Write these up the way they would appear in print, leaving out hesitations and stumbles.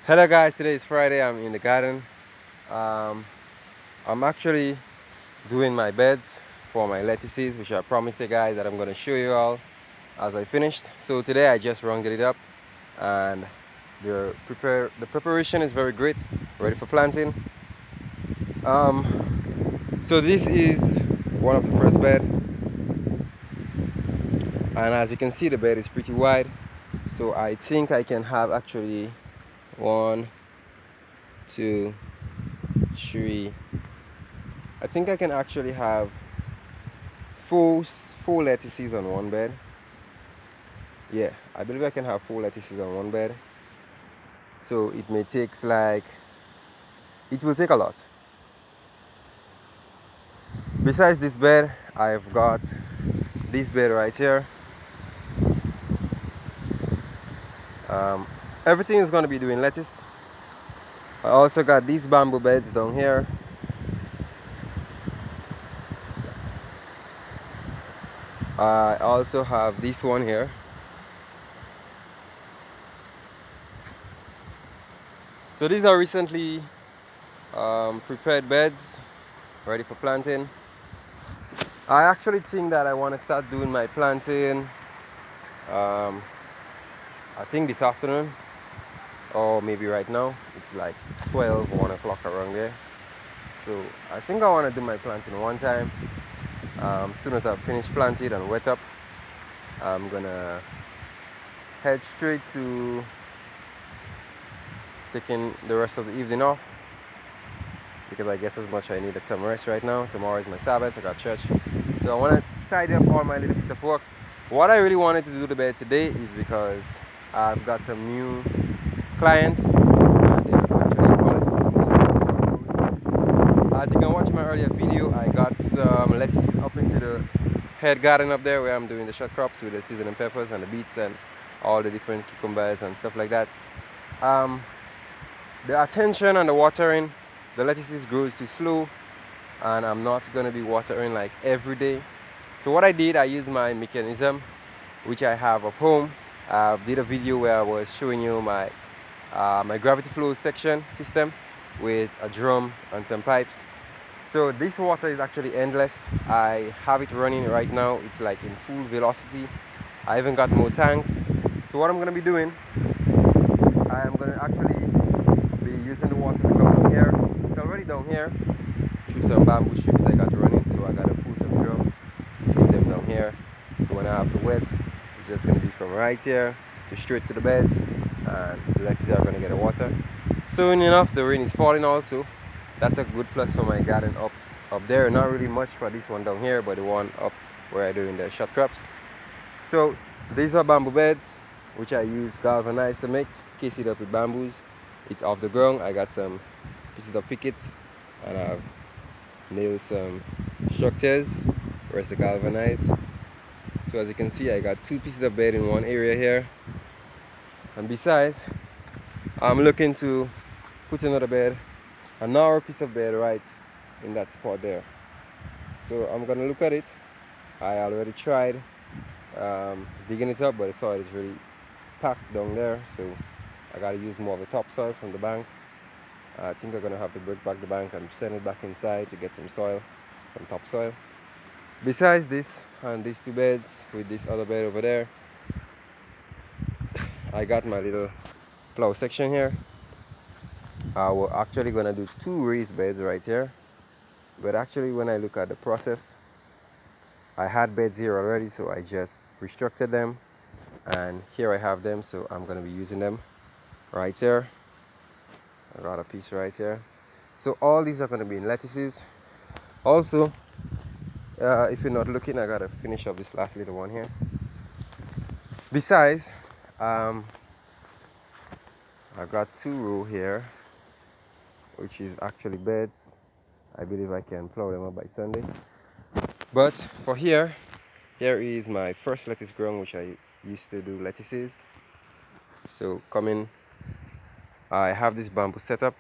Hello guys, today is Friday. I'm in the garden. Um, I'm actually doing my beds for my lettuces, which I promised you guys that I'm going to show you all as I finished. So today I just rounded it up, and the preparation is very great, ready for planting. So this is one of the first bed, and as you can see, the bed is pretty wide. So I think I can have actually one, two, three. I think I can actually have four four lettuces on one bed. Yeah, I believe I can have four lettuces on one bed. So it may take like, it will take a lot. Besides this bed, I've got this bed right here. um, Everything is going to be doing lettuce. I also got these bamboo beds down here. I also have this one here. So these are recently prepared beds ready for planting. I actually think that I want to start doing my planting, um, I think this afternoon, or maybe right now. It's like 12 or 1 o'clock around there. So I think I want to do my planting one time. As soon as I've finished planted and wet up, I'm gonna head straight to taking the rest of the evening off, because I guess as much I needed some rest right now. Tomorrow is my Sabbath, I got church. So I want to tidy up all my little bits of work. What I really wanted to do the bed today is because I've got some new clients. As you can watch in my earlier video, I got some lettuces up into the head garden up there where I'm doing the short crops with the seasoning peppers and the beets and all the different cucumbers and stuff like that. Um, the attention and the watering, the lettuces grows too slow, and I'm not going to be watering like every day. So what I did, I used my mechanism which I have at home. I did a video where I was showing you my gravity flow section system with a drum and some pipes. So this water is actually endless. I have it running right now. It's like in full velocity. I even got more tanks. So what I'm going to be doing, I am going to actually be using the water to come down here. It's already down here through some bamboo strips I got running. So I got to pull some drums, put them down here. So when I have the wet, it's just going to be from right here to straight to the bed, and the lettuces are going to get the water. Soon enough, the rain is falling also. That's a good plus for my garden up there. Not really much for this one down here, but the one up where I do in the short crops. So these are bamboo beds which I use galvanized to make. Case it up with bamboos. It's off the ground. I got some pieces of pickets, and I've nailed some structures where's the galvanized. So as you can see, I got two pieces of bed in one area here, and besides, I'm looking to put another bed, another piece of bed right in that spot there. So I'm gonna look at it. I already tried digging it up, but the soil is really packed down there, so I gotta use more of the topsoil from the bank. I think I'm gonna have to break back the bank and send it back inside to get some soil, some topsoil. Besides this and these two beds with this other bed over there, I got my little plow section here. We're actually gonna do two raised beds right here, but actually when I look at the process, I had beds here already, so I just restructured them, and here I have them, so I'm gonna be using them right here. I got a piece right here. So all these are gonna be in lettuces. Also, if you're not looking, I gotta finish up this last little one here. Besides, I got two row here, which is actually beds. I believe I can plow them up by Sunday. But for here is my first lettuce ground, which I used to do lettuces. So coming, I have this bamboo setup.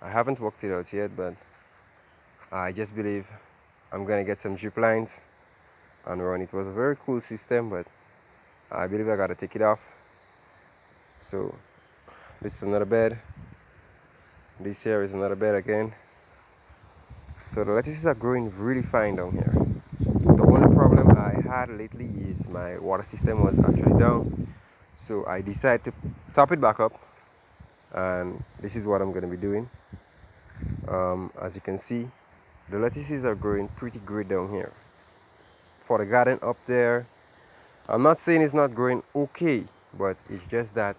I haven't worked it out yet, but I just believe I'm gonna get some drip lines and run. It was a very cool system, but I believe I gotta take it off. So This is another bed. This here is another bed again. So the lettuces are growing really fine down here. The only problem I had lately is my water system was actually down. So I decided to top it back up, and this is what I'm going to be doing. As you can see, the lettuces are growing pretty great down here. For the garden up there, I'm not saying it's not growing okay, but it's just that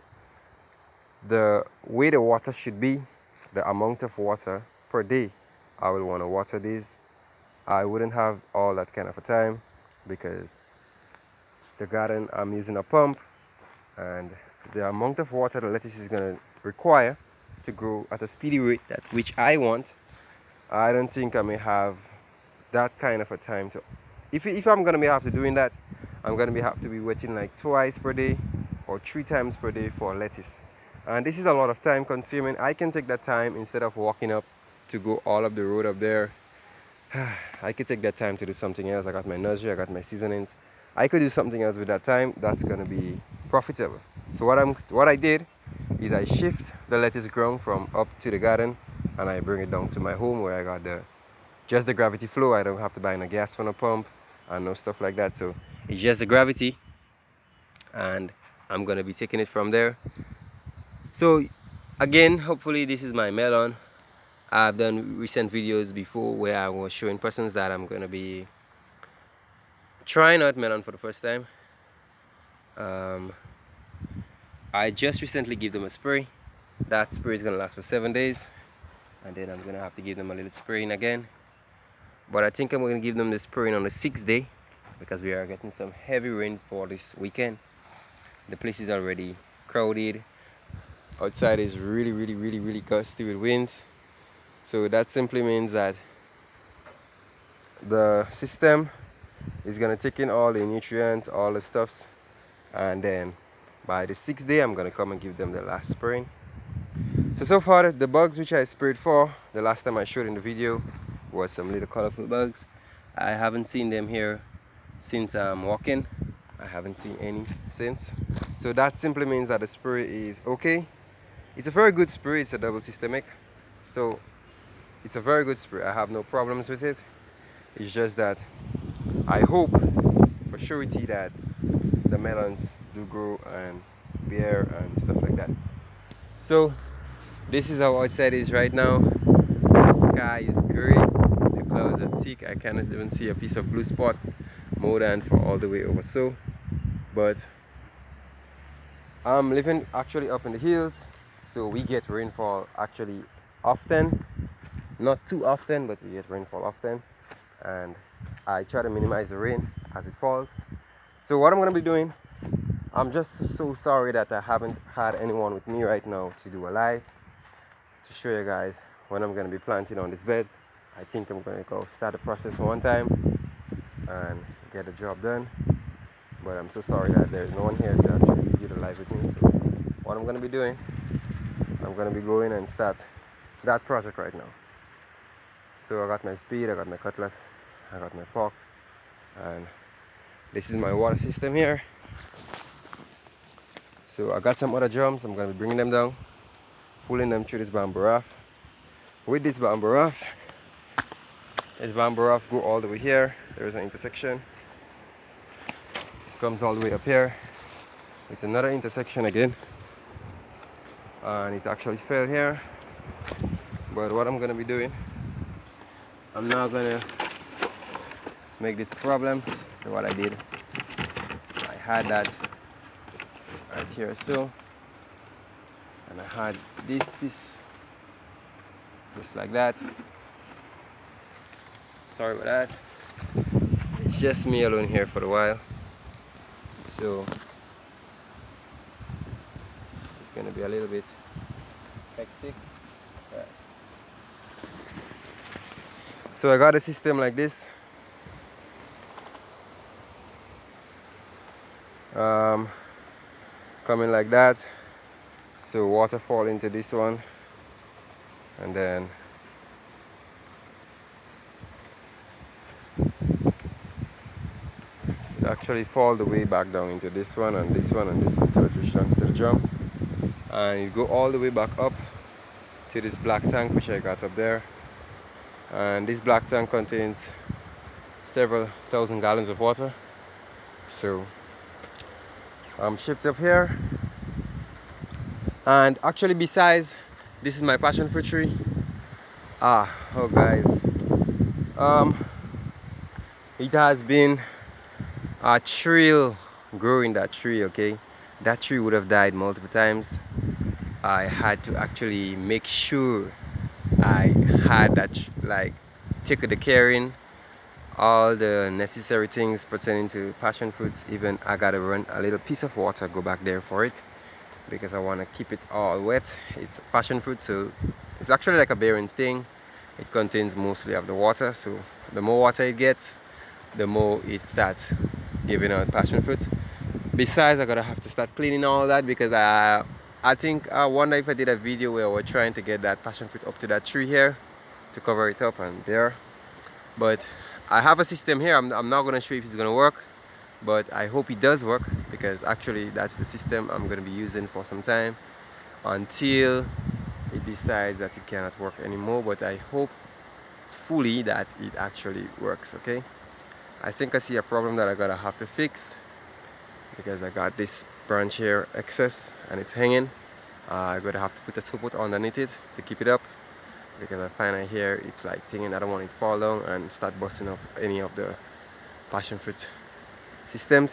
the way the water should be, the amount of water per day I will want to water these, I wouldn't have all that kind of a time, because the garden I'm using a pump, and the amount of water the lettuce is going to require to grow at a speedy rate that which I want, I don't think I may have that kind of a time to. If I'm going to be have to doing that, I'm going to have to be wetting like twice per day or 3 times per day for lettuce, and this is a lot of time consuming. I can take that time instead of walking up to go all up the road up there. I could take that time to do something else. I got my nursery, I got my seasonings. I could do something else with that time that's gonna be profitable. So what I did is I shift the lettuce ground from up to the garden, and I bring it down to my home where I got just the gravity flow. I don't have to buy no gas for no pump and no stuff like that. So it's just the gravity, and I'm gonna be taking it from there. So again, hopefully this is my melon. I've done recent videos before where I was showing persons that I'm gonna be trying out melon for the first time. I just recently gave them a spray. That spray is gonna last for 7 days, and then I'm gonna have to give them a little spraying again. But I think I'm gonna give them the spraying on the 6th day, because we are getting some heavy rainfall this weekend. The place is already crowded. Outside is really gusty with winds. So that simply means that the system is gonna take in all the nutrients, all the stuffs, and then by the 6th day I'm gonna come and give them the last spraying. So far the bugs which I sprayed for the last time I showed in the video was some little colorful bugs. I haven't seen them here since I'm walking. I haven't seen any since. So that simply means that the spray is okay. It's a very good spray. It's a double systemic, so it's a very good spray. I have no problems with it. It's just that I hope for surety that the melons do grow and bear and stuff like that. So this is how outside is right now. The sky is gray, the clouds are thick. I cannot even see a piece of blue spot more than for all the way over. So but I'm living actually up in the hills, so we get rainfall actually often. Not too often, but we get rainfall often, and I try to minimize the rain as it falls. So what I'm going to be doing, I'm just so sorry that I haven't had anyone with me right now to do a live to show you guys when I'm going to be planting on this bed. I think I'm going to go start the process one time and get the job done, but I'm so sorry that there's no one here to actually do the live with me. So what I'm going to be doing, I'm going to be going and start that project right now. So I got my spade, I got my cutlass, I got my fork, and this is my water system here. So I got some other drums. I'm going to be bringing them down, pulling them through this bamboo raft. With this bamboo raft go all the way here. There's an intersection, comes all the way up here. It's another intersection again, and it actually fell here. But what I'm going to be doing, I'm not going to make this a problem. So what I did, I had that right here, so, and I had this piece just like that. Sorry about that. It's just me alone here for a while, so it's gonna be a little bit hectic. Right. So I got a system like this. Coming like that, so water fall into this one, and then it actually fall the way back down into this one and this one and this one till it returns to the drum. and you go all the way back up to this black tank which I got up there. And this black tank contains several thousand gallons of water. So I'm shipped up here, and actually besides, this is my passion fruit tree. Oh guys, um it has been a thrill growing that tree. Okay, that tree would have died multiple times. I had to actually make sure I had that like take the caring, all the necessary things pertaining to passion fruits. Even I gotta run a little piece of water, go back there for it, because I want to keep it all wet. It's passion fruit, so it's actually like a bearing thing. It contains mostly of the water, so the more water it gets, the more it starts giving out passion fruit. Besides, I gotta have to start cleaning all that, because I think I wonder if I did a video where we're trying to get that passion fruit up to that tree here to cover it up and there. But I have a system here. I'm not gonna show you if it's gonna work, but I hope it does work, because actually that's the system I'm gonna be using for some time until it decides that it cannot work anymore. But I hope fully that it actually works. Okay, I think I see a problem that I gotta have to fix, because I got this branch here excess and it's hanging. I'm gonna have to put a support underneath it to keep it up, because I find out here it's like thinging. I don't want it to fall down and start busting up any of the passion fruit systems.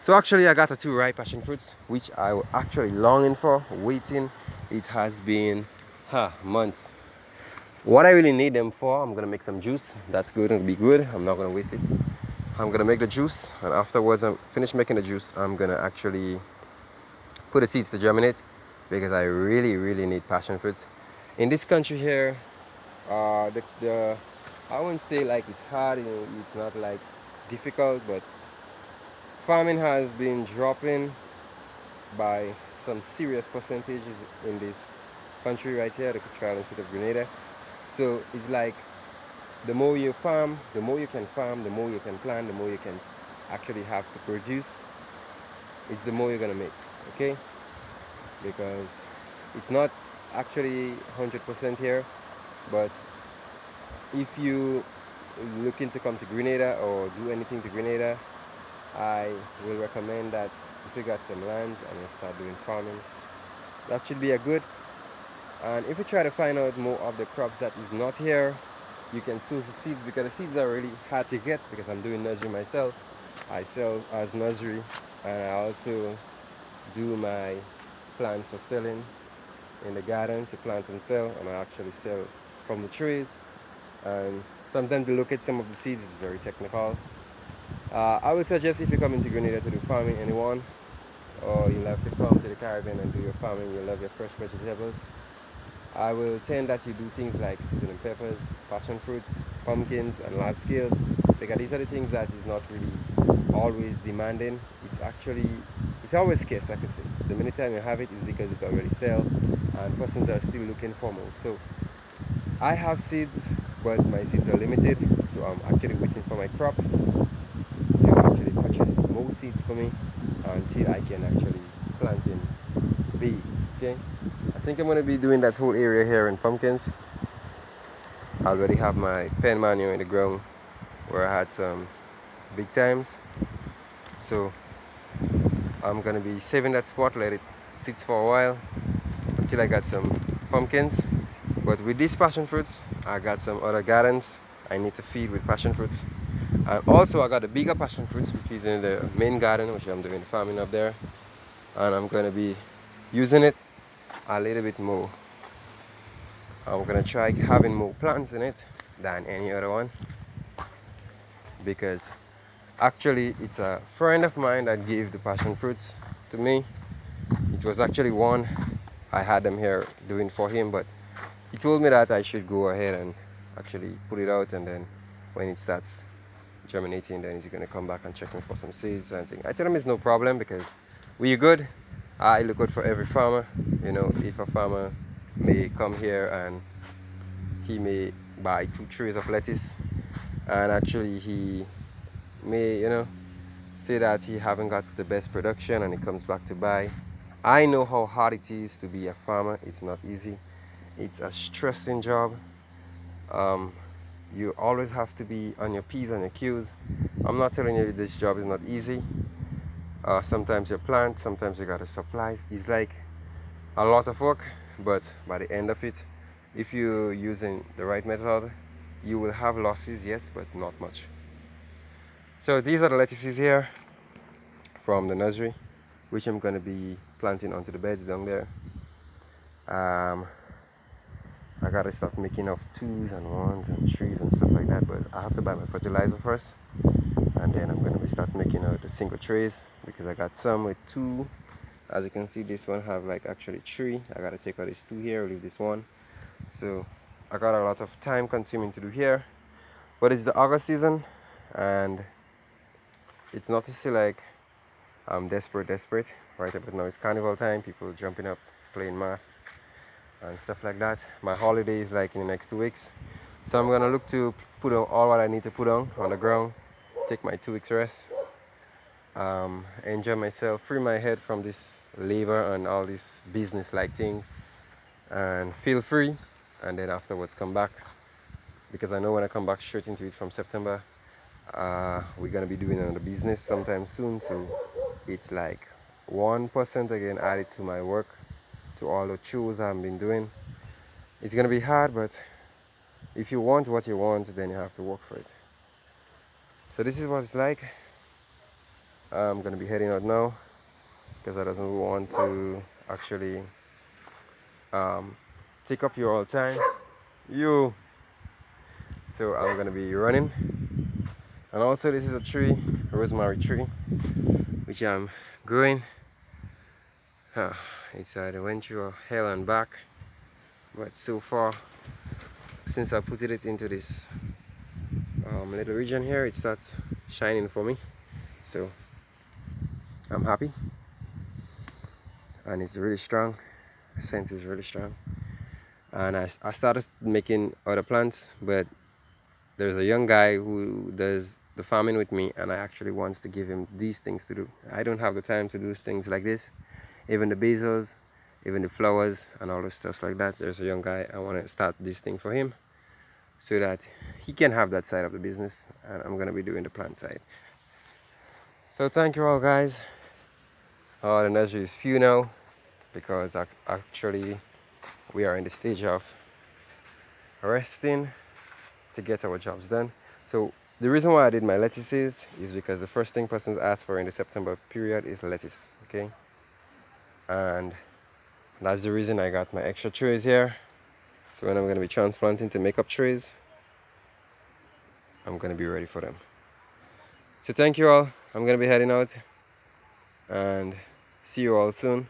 So actually I got the two ripe passion fruits which I was actually longing for, waiting. It has been months. What I really need them for, I'm gonna make some juice. That's going to be good. I'm not gonna waste it. I'm gonna make the juice, and afterwards I'm finished making the juice, I'm gonna actually put the seeds to germinate, because I really need passion fruits. In this country here, the I wouldn't say like it's hard, you know, it's not like difficult, but farming has been dropping by some serious percentages in this country right here, the Trial State of Grenada. So it's like the more you farm, the more you can farm, the more you can plant, the more you can actually have to produce, it's the more you're gonna make. Okay, because it's not actually 100% here, but if you looking to come to Grenada or do anything to Grenada, I will recommend that if you got some land and you start doing farming, that should be a good. And if you try to find out more of the crops that is not here, you can source the seeds, because the seeds are really hard to get, because I'm doing nursery myself. I sell as nursery, and I also do my plants for selling in the garden to plant and sell, and I actually sell from the trees. And sometimes to look at some of the seeds is very technical. I would suggest, if you come into Grenada to do farming, anyone, or you love to come to the Caribbean and do your farming, you love your fresh vegetables, I will tend that you do things like seasoning peppers, passion fruits, pumpkins, and large scales, because these are the things that is not really always demanding. It's always scarce, I could say. The minute time you have it is because it already sells and persons are still looking for more. So I have seeds, but my seeds are limited, so I'm actually waiting for my crops to actually purchase more seeds for me until I can actually plant in bee. Okay, I think I'm going to be doing that whole area here in pumpkins. I already have my pen manual in the ground where I had some big times, so I'm going to be saving that spot, let it sit for a while until I got some pumpkins. But with these passion fruits, I got some other gardens I need to feed with passion fruits. And also I got a bigger passion fruits which is in the main garden, which I'm doing farming up there, and I'm going to be using it a little bit more. I'm going to try having more plants in it than any other one, because actually it's a friend of mine that gave the passion fruits to me. It was actually one I had them here doing for him, but he told me that I should go ahead and actually put it out, and then when it starts germinating, then he's gonna come back and check me for some seeds and things. I tell him it's no problem, because we're good. I look out for every farmer. You know, if a farmer may come here and he may buy 2 trays of lettuce, and actually he may, you know, say that he haven't got the best production, and he comes back to buy I know how hard it is to be a farmer. It's not easy. It's a stressing job. Um, you always have to be on your P's and your Q's. I'm not telling you this job is not easy. Sometimes you plant, sometimes you gotta supply. It's like a lot of work, but by the end of it, if you're using the right method, you will have losses, yes, but not much. So these are the lettuces here from the nursery, which I'm gonna be planting onto the beds down there. Um, I gotta start making of twos and ones and threes and stuff like that, but I have to buy my fertilizer first, and then I'm gonna be start making out the single trays because I got some with two. As you can see, this one have like actually three. I gotta take out this two here, leave this one. So I got a lot of time consuming to do here, but it's the August season, and it's not to say like I'm desperate right but now it's carnival time, people jumping up, playing mass and stuff like that. My holiday is like in the next 2 weeks, so I'm gonna look to put on all what I need to put on the ground, take my 2 weeks rest, enjoy myself, free my head from this labor and all this business like things, and feel free, and then afterwards come back, because I know when I come back straight into it from September, we're gonna be doing another business sometime soon. So it's like 1% again added to my work, to all the chores I've been doing. It's gonna be hard, but if you want what you want, then you have to work for it. So this is what it's like. I'm gonna be heading out now because I don't want to actually take up your all time. You. So I'm gonna be running, and also this is a tree, a rosemary tree, which I'm growing. It's I went through hell and back, but so far since I put it into this little region here, it starts shining for me. So I'm happy, and it's really strong. The scent is really strong, and I started making other plants, but there's a young guy who does the farming with me, and I actually wants to give him these things to do. I don't have the time to do things like this, even the basils, even the flowers and all the stuff like that. There's a young guy, I want to start this thing for him so that he can have that side of the business, and I'm going to be doing the plant side. So thank you all guys. The nursery is few now because actually we are in the stage of resting to get our jobs done. So the reason why I did my lettuces is because the first thing persons ask for in the September period is lettuce, okay? And that's the reason I got my extra trays here. So when I'm going to be transplanting to make up trays, I'm going to be ready for them. So thank you all. I'm going to be heading out, and see you all soon.